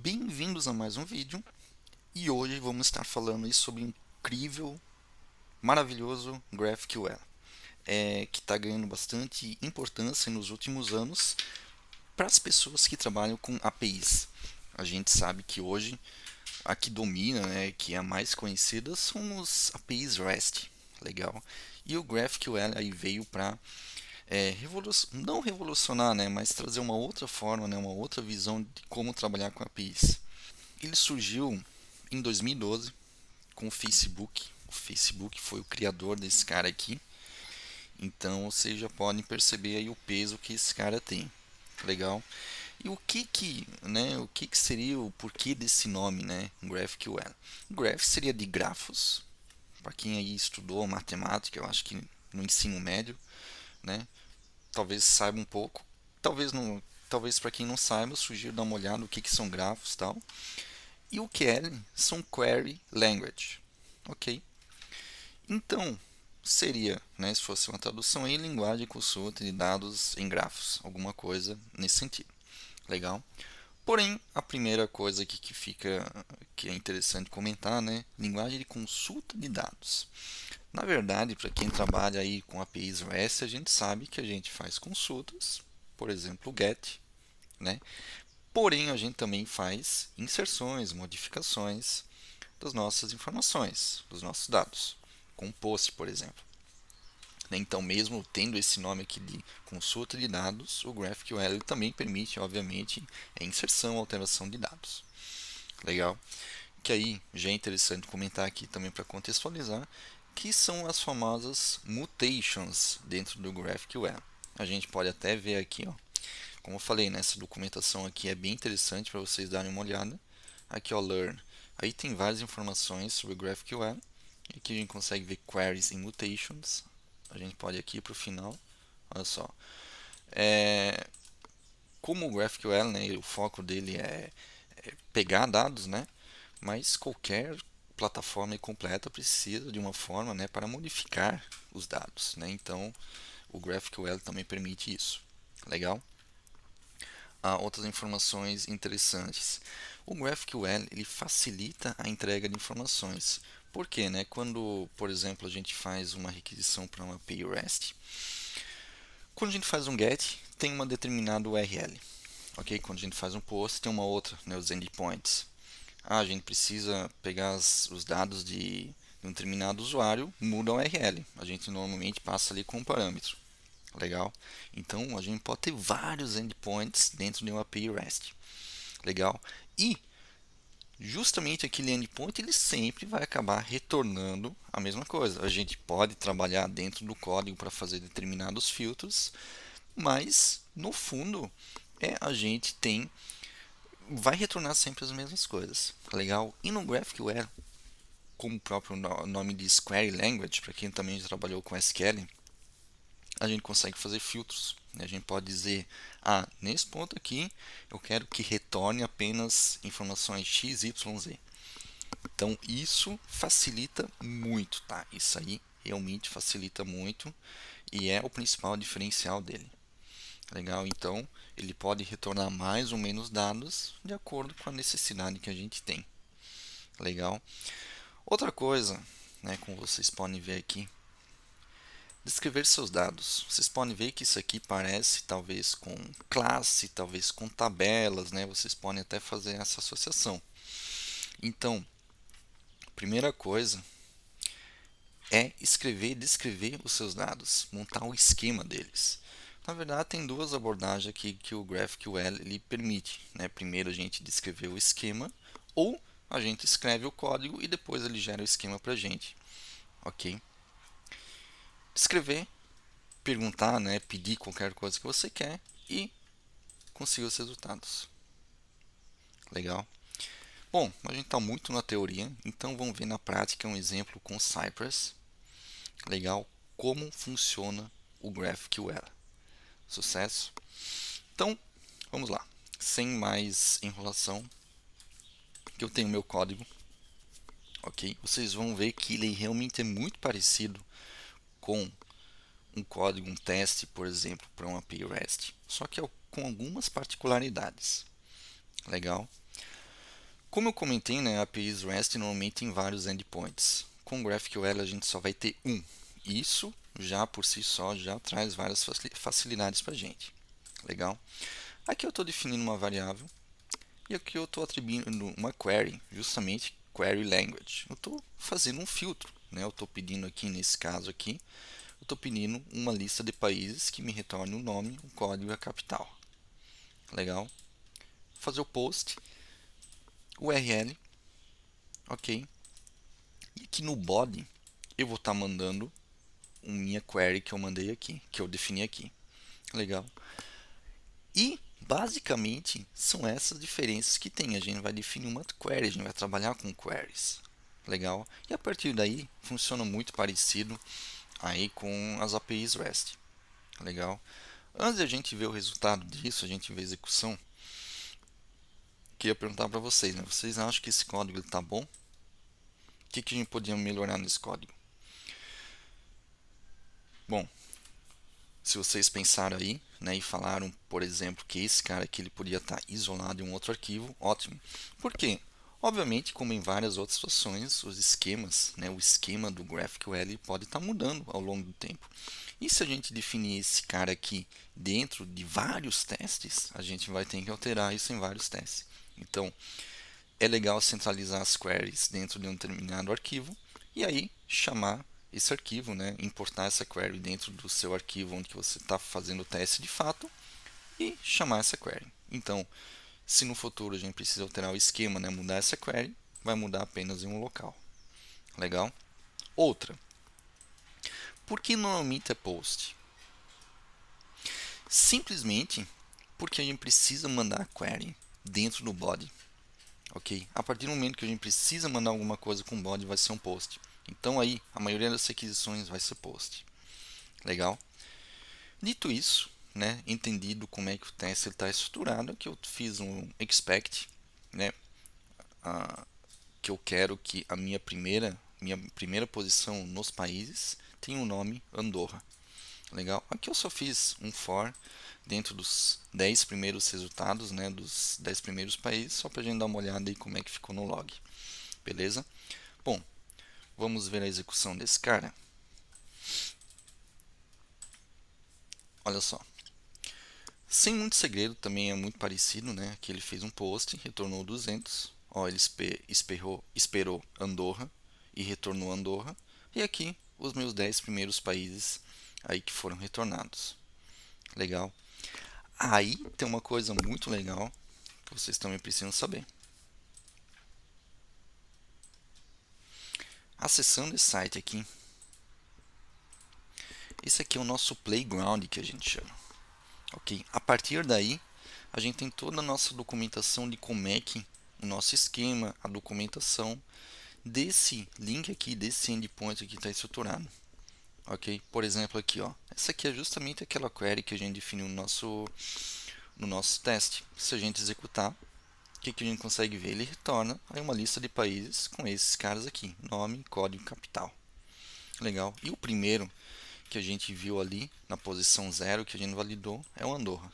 Bem-vindos a mais um vídeo e hoje vamos estar falando aí sobre o incrível, maravilhoso GraphQL, que está ganhando bastante importância nos últimos anos para as pessoas que trabalham com APIs. A gente sabe que hoje a que domina, que é a mais conhecida, são os APIs REST, legal? E o GraphQL aí veio para não revolucionar, mas trazer uma outra forma, uma outra visão de como trabalhar com APIs. Ele surgiu em 2012 com o Facebook. O Facebook foi o criador desse cara aqui. Então vocês já podem perceber aí o peso que esse cara tem. Legal? E o que seria o porquê desse nome, GraphQL? Graph seria de grafos. Para quem aí estudou matemática, eu acho que no ensino médio, né? Talvez saiba um pouco. Talvez não, talvez para quem não saiba, sugiro dar uma olhada no que são grafos, tal. E o QL são Query Language, ok? Então, seria, se fosse uma tradução em linguagem de consulta de dados em grafos, alguma coisa nesse sentido, legal? Porém, a primeira coisa aqui que é interessante comentar, linguagem de consulta de dados. Na verdade, para quem trabalha aí com APIs REST, a gente sabe que a gente faz consultas, por exemplo, o GET, né? Porém, a gente também faz inserções, modificações das nossas informações, dos nossos dados, com POST, por exemplo. Então, mesmo tendo esse nome aqui de consulta de dados, o GraphQL ele também permite, obviamente, a inserção, alteração de dados. Legal? Que aí já é interessante comentar aqui também para contextualizar, que são as famosas mutations dentro do GraphQL. A gente pode até ver aqui, ó, como eu falei, essa documentação aqui é bem interessante para vocês darem uma olhada. Aqui, ó, Learn. Aí tem várias informações sobre o GraphQL. Aqui a gente consegue ver queries e mutations. A gente pode ir aqui para o final. Olha só. Como o GraphQL, o foco dele é pegar dados, mas qualquer plataforma completa precisa de uma forma, para modificar os dados, Então, o GraphQL também permite isso. Legal? Há outras informações interessantes. O GraphQL ele facilita a entrega de informações. Por quê? Quando, por exemplo, a gente faz uma requisição para uma API REST, quando a gente faz um GET, tem uma determinada URL. Ok? Quando a gente faz um POST, tem uma outra, os endpoints. A gente precisa pegar os dados de um determinado usuário, muda a URL. A gente normalmente passa ali com um parâmetro. Legal? Então a gente pode ter vários endpoints dentro de uma API REST. Legal? E justamente aquele endpoint ele sempre vai acabar retornando a mesma coisa. A gente pode trabalhar dentro do código para fazer determinados filtros, mas no fundo a gente vai retornar sempre as mesmas coisas. Legal? E no GraphQL, como o próprio nome diz, Query Language, para quem também já trabalhou com SQL, a gente consegue fazer filtros. A gente pode dizer, nesse ponto aqui eu quero que retorne apenas informações x, y, z. Então isso facilita muito, tá? Isso aí realmente facilita muito e é o principal diferencial dele. Legal? Então ele pode retornar mais ou menos dados de acordo com a necessidade que a gente tem. Legal? Outra coisa, como vocês podem ver aqui, descrever seus dados. Vocês podem ver que isso aqui parece talvez com classe, talvez com tabelas, Vocês podem até fazer essa associação. Então, primeira coisa é escrever e descrever os seus dados, montar o esquema deles. Na verdade, tem duas abordagens aqui que o GraphQL ele permite. Primeiro a gente descrever o esquema, ou a gente escreve o código e depois ele gera o esquema para a gente. Ok? Descrever, perguntar, pedir qualquer coisa que você quer e conseguir os resultados. Legal? Bom, a gente está muito na teoria, então vamos ver na prática um exemplo com Cypress. Legal? Como funciona o GraphQL. Sucesso? Então, vamos lá. Sem mais enrolação, que eu tenho meu código, ok? Vocês vão ver que ele realmente é muito parecido com um código, um teste, por exemplo, para uma API REST, só que com algumas particularidades. Legal? Como eu comentei, né, APIs REST normalmente tem vários endpoints. Com GraphQL a gente só vai ter um. Isso já por si só já traz várias facilidades para a gente. Legal? Aqui eu estou definindo uma variável e aqui eu estou atribuindo uma query, justamente query language. Eu estou fazendo um filtro, né? Eu estou pedindo aqui nesse caso aqui, eu estou pedindo uma lista de países que me retorne o nome, o código e a capital. Legal? Fazer o post, URL, ok? E aqui no body eu vou estar mandando a minha query que eu mandei aqui, que eu defini aqui. Legal? E basicamente são essas diferenças que tem. A gente vai definir uma query, a gente vai trabalhar com queries. Legal? E a partir daí funciona muito parecido aí com as APIs REST. Legal? Antes de a gente ver o resultado disso, a gente ver a execução, queria perguntar para vocês, né? Vocês acham que esse código está bom? O que a gente podia melhorar nesse código? Bom, se vocês pensaram aí, né, e falaram, por exemplo, que esse cara aqui ele podia estar isolado em um outro arquivo, ótimo. Por quê? Obviamente, como em várias outras situações, os esquemas, né, o esquema do GraphQL pode estar mudando ao longo do tempo. E se a gente definir esse cara aqui dentro de vários testes, a gente vai ter que alterar isso em vários testes. Então, é legal centralizar as queries dentro de um determinado arquivo e aí chamar esse arquivo, né, importar essa query dentro do seu arquivo onde que você está fazendo o teste de fato e chamar essa query. Então, se no futuro a gente precisa alterar o esquema, né, mudar essa query, vai mudar apenas em um local. Legal? Outra, por que normalmente é post? Simplesmente porque a gente precisa mandar a query dentro do body. Ok? A partir do momento que a gente precisa mandar alguma coisa com body, vai ser um post. Então aí, a maioria das requisições vai ser post. Legal? Dito isso, né, entendido como é que o teste está estruturado, aqui eu fiz um expect, né, que eu quero que a minha primeira posição nos países tenha o nome Andorra. Legal? Aqui eu só fiz um for dentro dos 10 primeiros resultados, né, dos 10 primeiros países, só para a gente dar uma olhada aí como é que ficou no log. Beleza? Bom, vamos ver a execução desse cara. Olha só. Sem muito segredo, também é muito parecido, né? Aqui ele fez um post, retornou 200. Ó, ele esperou Andorra e retornou Andorra. E aqui os meus 10 primeiros países aí que foram retornados. Legal. Aí tem uma coisa muito legal que vocês também precisam saber. Acessando esse site aqui, esse aqui é o nosso playground que a gente chama. Ok? A partir daí, a gente tem toda a nossa documentação de como é que o nosso esquema, a documentação desse link aqui, desse endpoint aqui está estruturado. Ok? Por exemplo, aqui, ó. Essa aqui é justamente aquela query que a gente definiu no nosso teste. Se a gente executar, o que a gente consegue ver? Ele retorna aí uma lista de países com esses caras aqui: nome, código, capital. Legal. E o primeiro que a gente viu ali na posição 0 que a gente validou é o Andorra.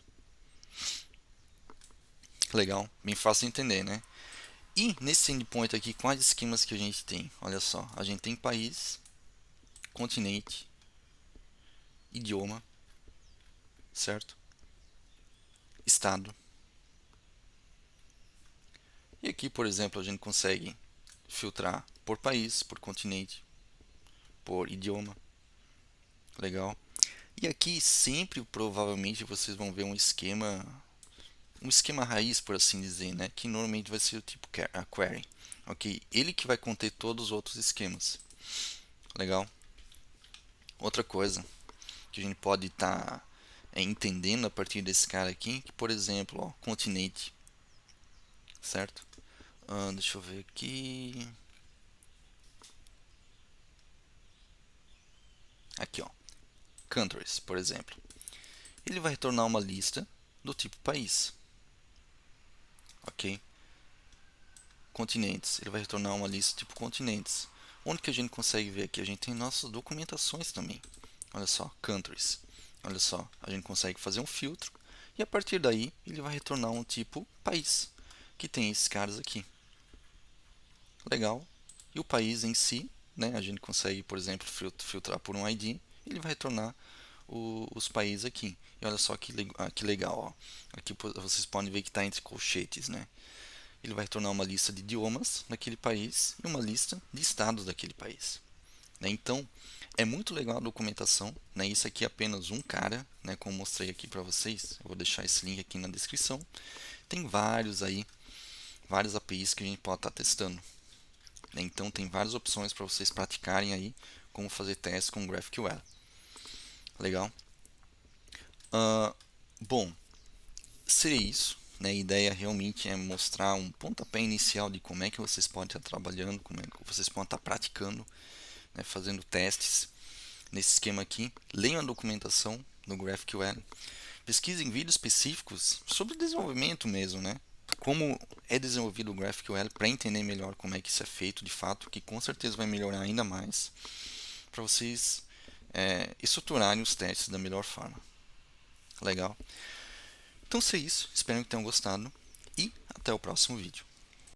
Legal, bem fácil de entender, né? E nesse endpoint aqui, quais esquemas que a gente tem? Olha só, a gente tem país, continente, idioma, certo? Estado. E aqui, por exemplo, a gente consegue filtrar por país, por continente, por idioma. Legal. E aqui sempre provavelmente vocês vão ver um esquema raiz, por assim dizer, né? Que normalmente vai ser o tipo a query. Ok? Ele que vai conter todos os outros esquemas. Legal? Outra coisa que a gente pode estar entendendo a partir desse cara aqui, que por exemplo, ó, continente, certo? Deixa eu ver aqui. Aqui, ó, countries, por exemplo. Ele vai retornar uma lista do tipo país, ok? Continentes, ele vai retornar uma lista tipo continentes. Onde que a gente consegue ver aqui? A gente tem nossas documentações também. Olha só, countries. Olha só, a gente consegue fazer um filtro e a partir daí ele vai retornar um tipo país, que tem esses caras aqui. legal. E o país em si, né, a gente consegue, por exemplo, filtrar por um ID, ele vai retornar os países aqui. E olha só que legal, ó. Aqui vocês podem ver que está entre colchetes, né? Ele vai retornar uma lista de idiomas daquele país e uma lista de estados daquele país, né? Então, é muito legal a documentação, né? Isso aqui é apenas um cara, né? Como mostrei aqui para vocês. Eu vou deixar esse link aqui na descrição. Tem vários aí, várias APIs que a gente pode estar testando, né? Então, tem várias opções para vocês praticarem aí como fazer testes com GraphQL. Legal? Uh, bom, seria isso. Né? A ideia realmente é mostrar um pontapé inicial de como é que vocês podem estar trabalhando, como é que vocês podem estar praticando, né? Fazendo testes nesse esquema aqui. Leiam a documentação no GraphQL. Pesquisem vídeos específicos sobre desenvolvimento mesmo, né? Como é desenvolvido o GraphQL para entender melhor como é que isso é feito de fato, que com certeza vai melhorar ainda mais para vocês estruturarem os testes da melhor forma. Legal? Então, se é isso. Espero que tenham gostado e até o próximo vídeo.